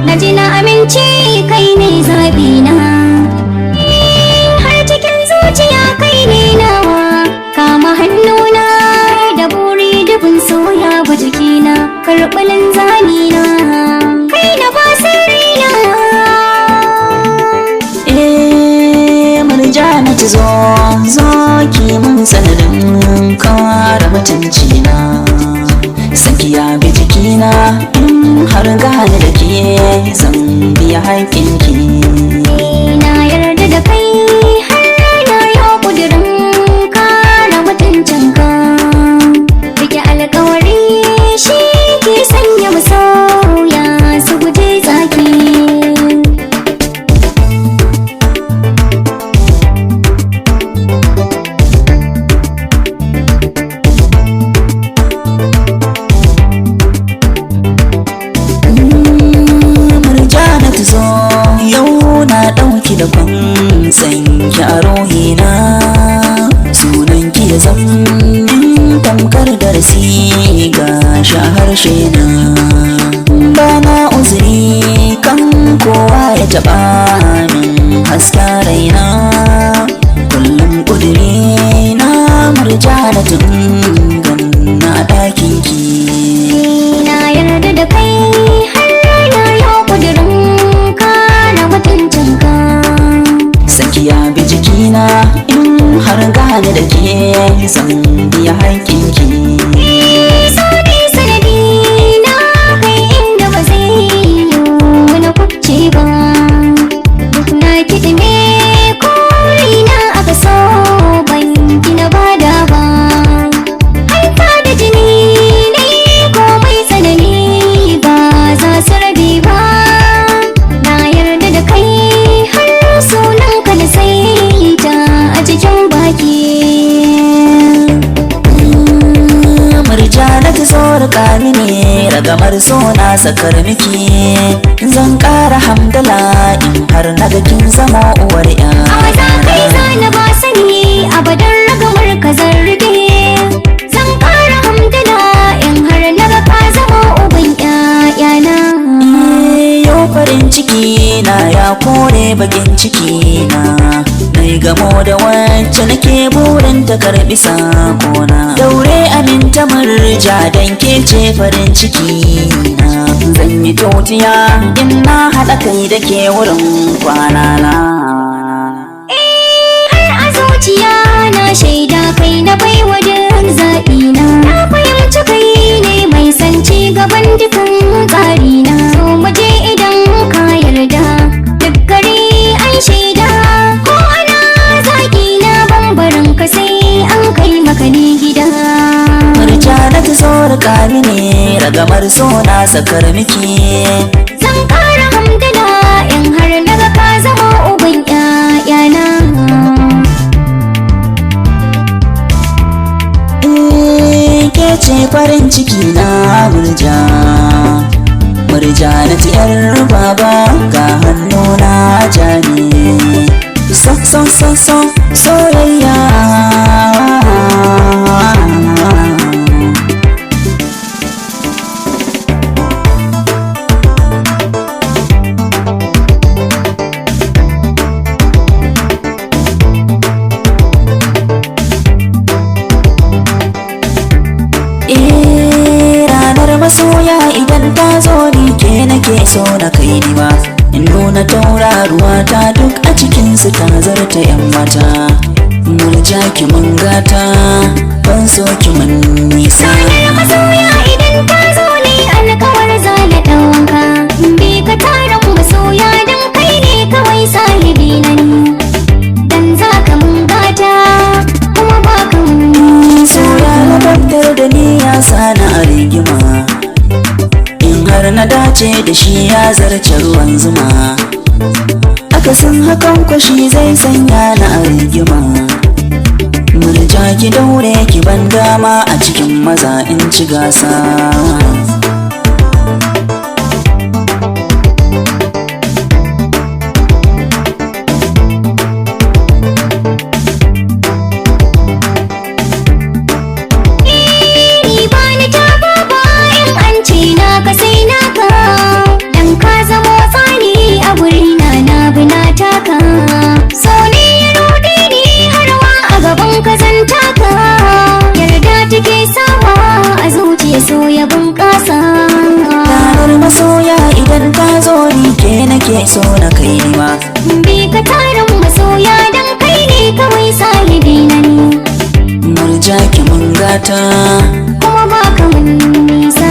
Naji na amince kai ne zaɓina, har cikin zuciya kai ne nawa. Kama hannuna da buri dubin soya ba jikina, karɓi linzamina kai na ba sirrina. Murjanatu zo ki mun sanadin kare mutuncina, sakiya bi jikina in har gane da ke zan biya haƙƙinki. Na yarda da kai har na yi ƙudurin kare mutuncinka, rike alƙawari shi ke sanya masoya su guje zaki. Da kwan sanki a rohina, sunanki ya zammin tamkar darasi ga sha harshe na. Bana uzuri kan kowa ya taɓa min haska raina, kullum ƙudiri na Murjanatu ganna a ɗakinki. Na yarda da kai har na yi ƙudurin kare mutuncinka, sakiya bi jikina in har gane da ke zan biya haƙƙinki. so ne sanadi na kai inda ba zai yi wani kubce ba, duk na kiɗime ko raina aka so ban gina bada ba. Haifa da jini ne komai tsanani ba za su rabe ba. Na yarda da kai har sunanka na saita a cikin baki. Murjanatu zo riƙa mini ragamar so na sakar miki, zan ƙara hamdala in har na ga kin zama uwar ya. A maza kai zana ba sani abadan ragamar ka zan rike, zan ƙara hamdala in har na ga ka zama uban ƴaƴana. Yau farin ciki na ya kore bakin ciki na, nai gamo da wacce nake burin ta karɓi sakona. Daure aminta Murja dan ke ce farin ciki na, zan yi totiya in na haɗa kai da ke wurin kwana na. Har a zuciya na shaida kai na baiwa duk zaɓina, na fahimci kai ne mai san ci gaban dukan tsarina. So mu je idan ka yarda duk gari an shaida, ko ana zaki na bambarin ka sai an kai maka ni gida. Murjanatu zo riƙa mini ragamar so na sakar miki, Zan ƙara hamdala in har naga ka zama uban ƴaƴana. ke ce farin ciki na Murjanatu yar baba ga hannu na jani, so soyayya. Ranar masoya idan ta zo ni ke nake so na kai ni ba, in nuna tauraruwa ta duk a cikinsu ta zarta yan mata. Murja ki mun gata ban so ki mun nisa. Ranar masoya idan ta zo ni alkawar zana ɗauka, bi ka taron masoya don kai ne kawai sahibi nan, dan za ka mun gata kuma ba ka mun soya na baktar da ni ya sana a rigima, in har na dace da shi ya zarce ruwan zuma, akasin hakan kwashi zai sanya na a rigima. Murja ki daure ki ban dama a cikin maza in ci gasa. nake so na kai ma. bi ka tarin masoya dan kai ne kawai sahibi na ni. Murja ki mun gata kuma ba ka mun nisa.